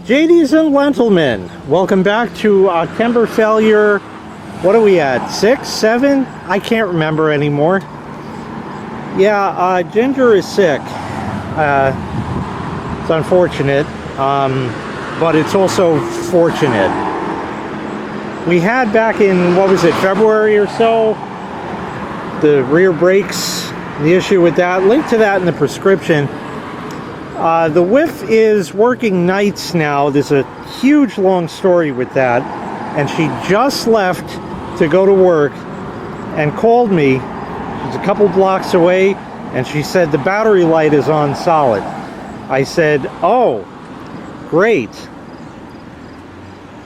JDs and gentlemen, welcome back to Octember failure. What are we at? 6, 7? I can't remember anymore. Yeah, Ginger is sick. It's unfortunate, but it's also fortunate. We had back in, what was it, February or so, the rear brakes, the issue with that. Link to that in the prescription. The whiff is working nights now. There's a huge long story with that, and she just left to go to work and called me. She's a couple blocks away, and she said the battery light is on solid. I said, oh, great.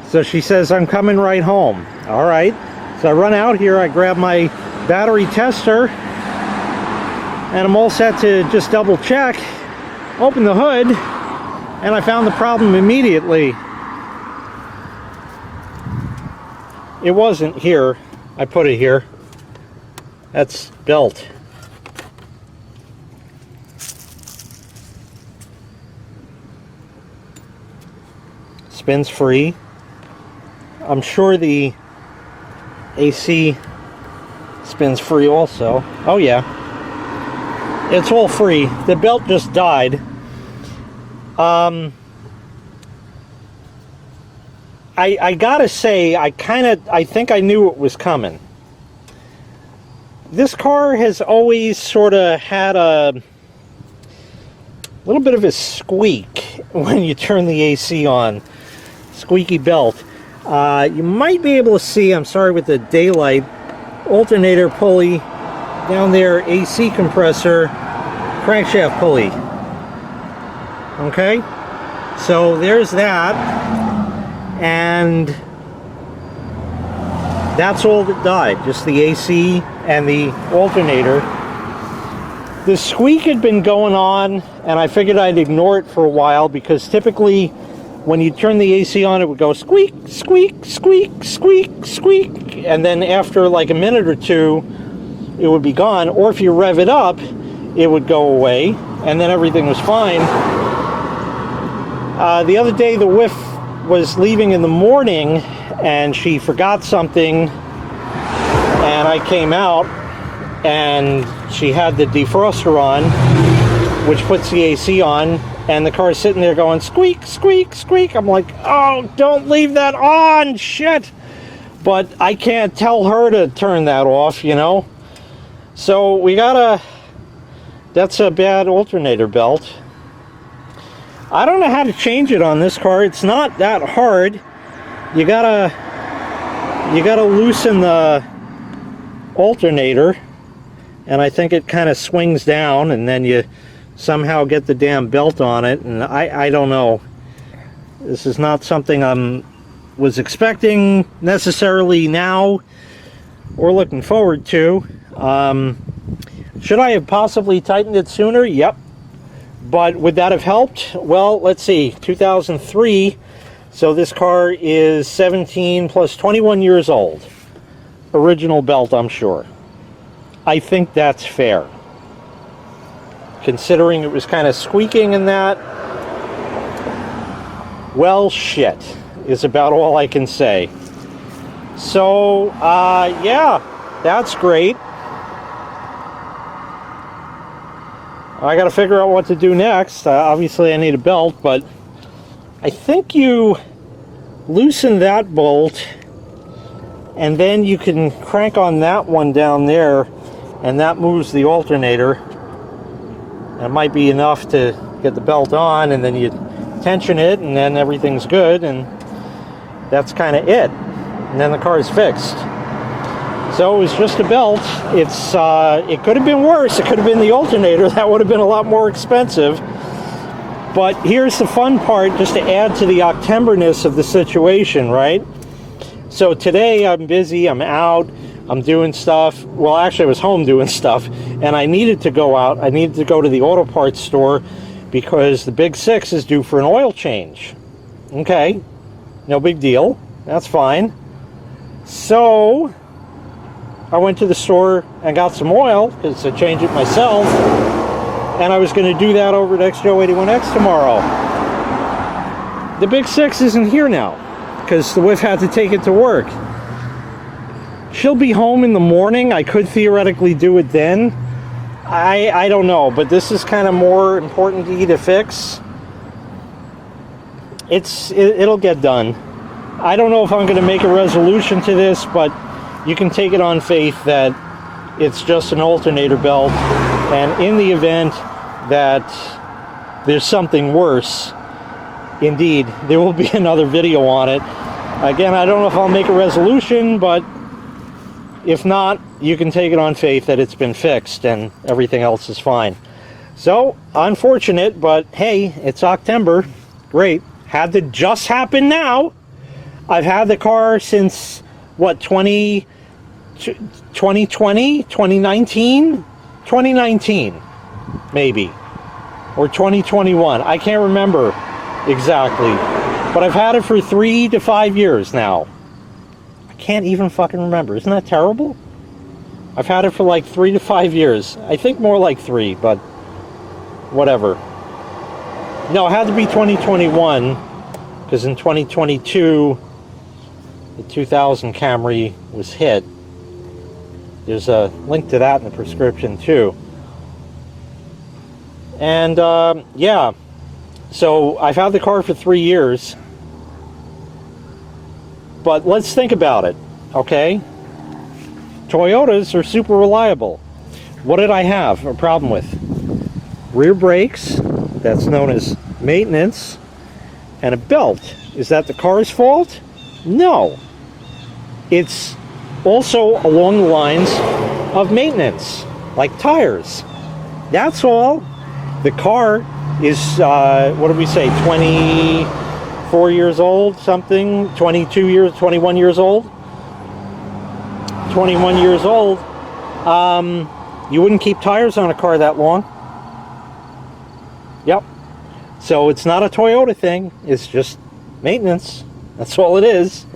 So she says, I'm coming right home. All right. So I run out here, I grab my battery tester, and I'm all set to just double check. Open the hood, and I found the problem immediately. It wasn't here. I put it here. That's belt. Spins free. I'm sure the AC spins free also. Oh yeah. It's all free. The belt just died. I gotta say, I think I knew it was coming. This car has always sort of had a little bit of a squeak when you turn the AC on. Squeaky belt. You might be able to see, I'm sorry with the daylight, alternator pulley down there, AC compressor, crankshaft pulley. Okay, so there's that, and that's all that died, just the AC and the alternator. The squeak had been going on, and I figured I'd ignore it for a while, because typically when you turn the AC on, it would go squeak, squeak, squeak, squeak, squeak, and then after like a minute or two, it would be gone. Or if you rev it up, it would go away, and then everything was fine. The other day, the whiff was leaving in the morning, and she forgot something, and I came out, and she had the defroster on, which puts the AC on, and the car's sitting there going squeak, squeak, squeak. I'm like, oh, don't leave that on, shit. But I can't tell her to turn that off, you know. So we gotta, that's a bad alternator belt. I don't know how to change it on this car. It's not that hard. You gotta loosen the alternator, and I think it kind of swings down, and then you somehow get the damn belt on it, and I don't know. This is not something I was expecting necessarily now or looking forward to. Should I have possibly tightened it sooner? Yep. But would that have helped? Well, let's see. 2003. So this car is 17 plus 21 years old. Original belt, I'm sure. I think that's fair. Considering it was kind of squeaking in that. Well, shit is about all I can say. So, yeah, that's great. I got to figure out what to do next. Obviously, I need a belt, but I think you loosen that bolt, and then you can crank on that one down there, and that moves the alternator. It might be enough to get the belt on, and then you tension it, and then everything's good, and that's kind of it. And then the car is fixed. So it was just a belt. It's it could have been worse. It could have been the alternator. That would have been a lot more expensive. But here's the fun part, just to add to the Octemberness of the situation, right? So today I'm busy, I'm out, I'm doing stuff. Well, actually I was home doing stuff, and I needed to go out. I needed to go to the auto parts store because the Big 6 is due for an oil change. Okay, no big deal. That's fine. So I went to the store and got some oil because I changed it myself, and I was going to do that over at XJO81X tomorrow. the big 6 isn't here now because the wife had to take it to work. She'll be home in the morning. I could theoretically do it then. I don't know, but this is kind of more important to fix. It'll get done. I don't know if I'm going to make a resolution to this, but you can take it on faith that it's just an alternator belt, and in the event that there's something worse, indeed, there will be another video on it. Again, I don't know if I'll make a resolution, but if not, you can take it on faith that it's been fixed and everything else is fine. So, unfortunate, but hey, it's Octember. Great. Had to just happen now. I've had the car since, what, 2020, 2019? 2019, maybe. Or 2021. I can't remember exactly. But I've had it for 3 to 5 years now. I can't even fucking remember. Isn't that terrible? I've had it for like 3 to 5 years. I think more like 3, but whatever. No, it had to be 2021, because in 2022, the 2000 Camry was hit. There's a link to that in the prescription too. And yeah, so I've had the car for 3 years. But let's think about it, okay? Toyotas are super reliable. What did I have a problem with? Rear brakes, that's known as maintenance, and a belt. Is that the car's fault? No. It's also along the lines of maintenance, like tires. That's all. The car is, what did we say, 24 years old, something? 22 years, 21 years old? 21 years old. You wouldn't keep tires on a car that long. Yep. So it's not a Toyota thing. It's just maintenance. That's all it is.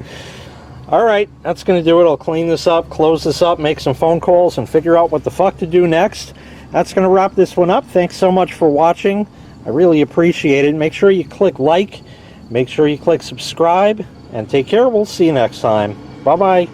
All right, that's going to do it. I'll clean this up, close this up, make some phone calls, and figure out what the fuck to do next. That's going to wrap this one up. Thanks so much for watching. I really appreciate it. Make sure you click like, make sure you click subscribe, and take care. We'll see you next time. Bye-bye.